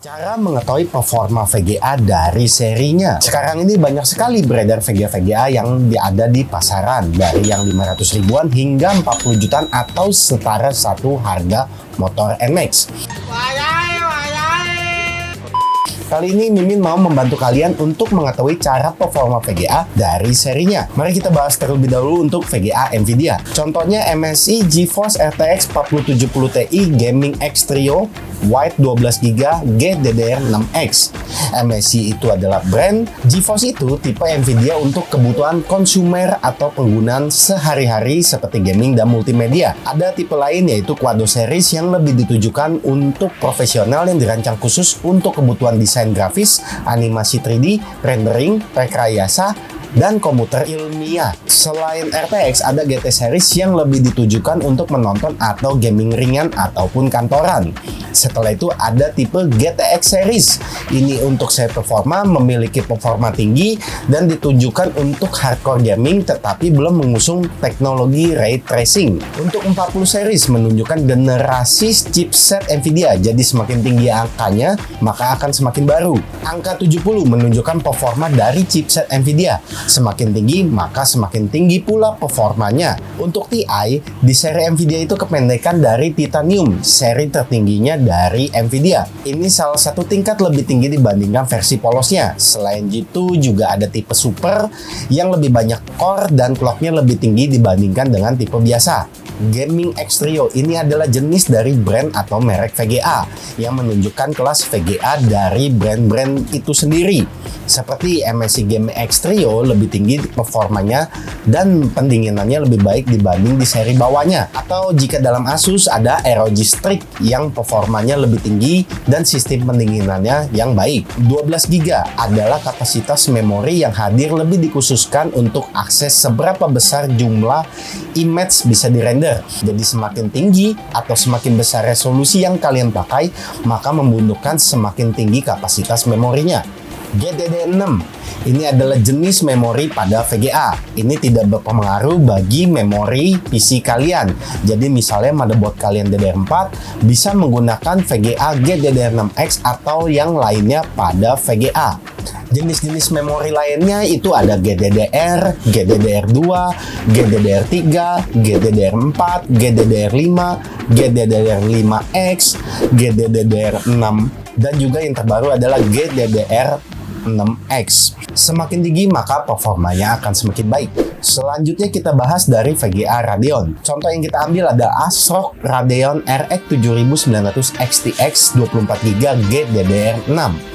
Cara mengetahui performa VGA dari serinya. Sekarang ini banyak sekali beredar VGA yang ada di pasaran, dari yang 500 ribuan hingga 40 jutaan atau setara satu harga motor NMAX. Kali ini Mimin mau membantu kalian untuk mengetahui cara performa VGA dari serinya. Mari kita bahas terlebih dahulu untuk VGA Nvidia. Contohnya MSI GeForce RTX 4070 Ti Gaming X Trio White 12GB GDDR6X. MSI itu adalah brand, GeForce itu tipe Nvidia untuk kebutuhan konsumer atau penggunaan sehari-hari seperti gaming dan multimedia. Ada tipe lain yaitu Quadro series yang lebih ditujukan untuk profesional yang dirancang khusus untuk kebutuhan desain grafis, animasi 3D, rendering, rekayasa, dan komputer ilmiah. Selain RTX, ada GT series yang lebih ditujukan untuk menonton atau gaming ringan ataupun kantoran. Setelah itu ada tipe GTX series. Ini untuk set performa, memiliki performa tinggi dan ditujukan untuk hardcore gaming tetapi belum mengusung teknologi ray tracing. Untuk 40 series menunjukkan generasi chipset Nvidia, jadi semakin tinggi angkanya maka akan semakin baru. Angka 70 menunjukkan performa dari chipset Nvidia. Semakin tinggi, maka semakin tinggi pula performanya. Untuk TI, di seri Nvidia itu kependekan dari Titanium, seri tertingginya dari Nvidia. Ini salah satu tingkat lebih tinggi dibandingkan versi polosnya. Selain itu, juga ada tipe Super yang lebih banyak core dan clocknya lebih tinggi dibandingkan dengan tipe biasa. Gaming X Trio ini adalah jenis dari brand atau merek VGA yang menunjukkan kelas VGA dari brand-brand itu sendiri. Seperti MSI Gaming X Trio lebih tinggi performanya dan pendinginannya lebih baik dibanding di seri bawahnya. Atau jika dalam Asus ada ROG Strix yang performanya lebih tinggi dan sistem pendinginannya yang baik. 12GB adalah kapasitas memori yang hadir lebih dikhususkan untuk akses seberapa besar jumlah image bisa dirender. Jadi semakin tinggi atau semakin besar resolusi yang kalian pakai, maka membutuhkan semakin tinggi kapasitas memorinya. GDDR6 ini adalah jenis memori pada VGA. Ini tidak berpengaruh bagi memori PC kalian. Jadi misalnya motherboard kalian DDR4 bisa menggunakan VGA GDDR6X atau yang lainnya pada VGA. Jenis-jenis memori lainnya itu ada GDDR, GDDR2, GDDR3, GDDR4, GDDR5, GDDR5X, GDDR6, dan juga yang terbaru adalah GDDR6X. Semakin tinggi maka performanya akan semakin baik. Selanjutnya kita bahas dari VGA Radeon. Contoh yang kita ambil ada ASRock Radeon RX 7900 XTX 24GB GDDR6.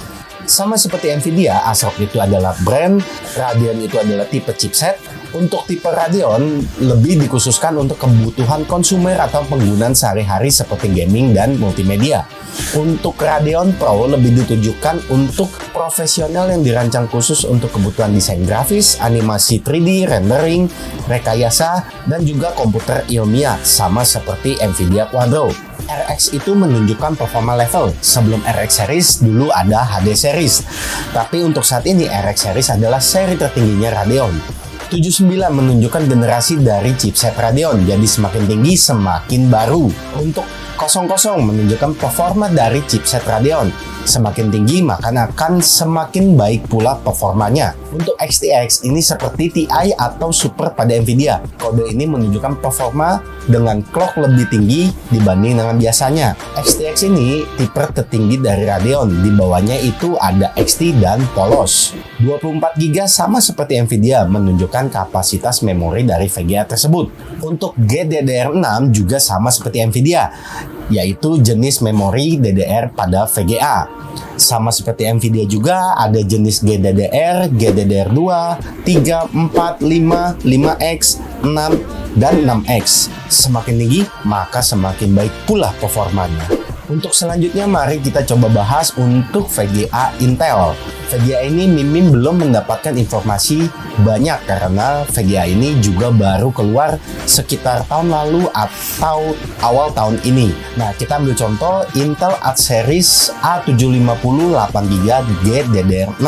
Sama seperti Nvidia, ASRock itu adalah brand, Radeon itu adalah tipe chipset. Untuk tipe Radeon lebih dikhususkan untuk kebutuhan konsumer atau penggunaan sehari-hari seperti gaming dan multimedia. Untuk Radeon Pro lebih ditujukan untuk profesional yang dirancang khusus untuk kebutuhan desain grafis, animasi 3D, rendering, rekayasa, dan juga komputer ilmiah, sama seperti Nvidia Quadro. RX itu menunjukkan performa level. Sebelum RX series dulu ada HD series. Tapi untuk saat ini RX series adalah seri tertingginya Radeon. 79 menunjukkan generasi dari chipset Radeon, jadi semakin tinggi semakin baru. Untuk 00 menunjukkan performa dari chipset Radeon. Semakin tinggi maka akan semakin baik pula performanya. Untuk XTX ini seperti TI atau Super pada Nvidia. Kode ini menunjukkan performa dengan clock lebih tinggi dibanding dengan biasanya. XTX ini tipe tertinggi dari Radeon. Di bawahnya itu ada XT dan Polos. 24GB sama seperti Nvidia menunjukkan kapasitas memori dari VGA tersebut. Untuk GDDR6 juga sama seperti Nvidia, yaitu jenis memori DDR pada VGA. Sama seperti Nvidia juga ada jenis GDDR, GDDR2, 3, 4, 5, 5X, 6, dan 6X. Semakin tinggi, maka semakin baik pula performanya. Untuk selanjutnya mari kita coba bahas untuk VGA Intel. VGA ini Mimin belum mendapatkan informasi banyak karena VGA ini juga baru keluar sekitar tahun lalu atau awal tahun ini. Nah, kita ambil contoh Intel Arc Series A750 8GB GDDR6.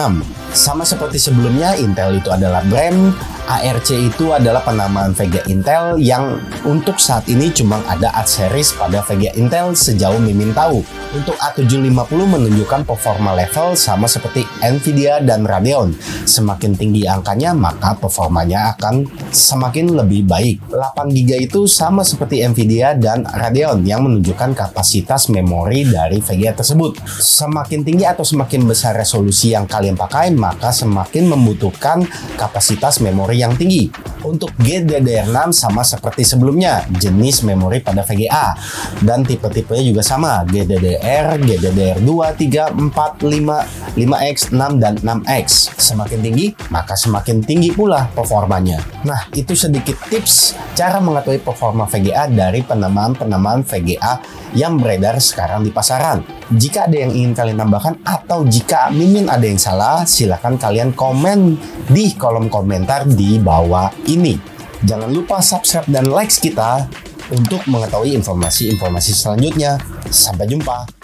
Sama seperti sebelumnya, Intel itu adalah brand, ARC itu adalah penamaan VGA Intel yang untuk saat ini cuma ada A series pada VGA Intel sejauh Mimin tahu. Untuk A750 menunjukkan performa level sama seperti Nvidia dan Radeon. Semakin tinggi angkanya maka performanya akan semakin lebih baik. 8GB itu sama seperti Nvidia dan Radeon yang menunjukkan kapasitas memori dari VGA tersebut. Semakin tinggi atau semakin besar resolusi yang kalian pakai maka semakin membutuhkan kapasitas memori yang tinggi. Untuk GDDR6 sama seperti sebelumnya, jenis memori pada VGA dan tipe-tipenya juga sama, GDDR, GDDR2, 3, 4, 5, 5X, 6 dan 6X. Semakin tinggi, maka semakin tinggi pula performanya. Nah, itu sedikit tips cara mengetahui performa VGA dari penamaan-penamaan VGA yang beredar sekarang di pasaran. Jika ada yang ingin kalian tambahkan atau jika Mimin ada yang salah, silakan kalian komen di kolom komentar di bawah ini. Jangan lupa subscribe dan like kita untuk mengetahui informasi-informasi selanjutnya. Sampai jumpa.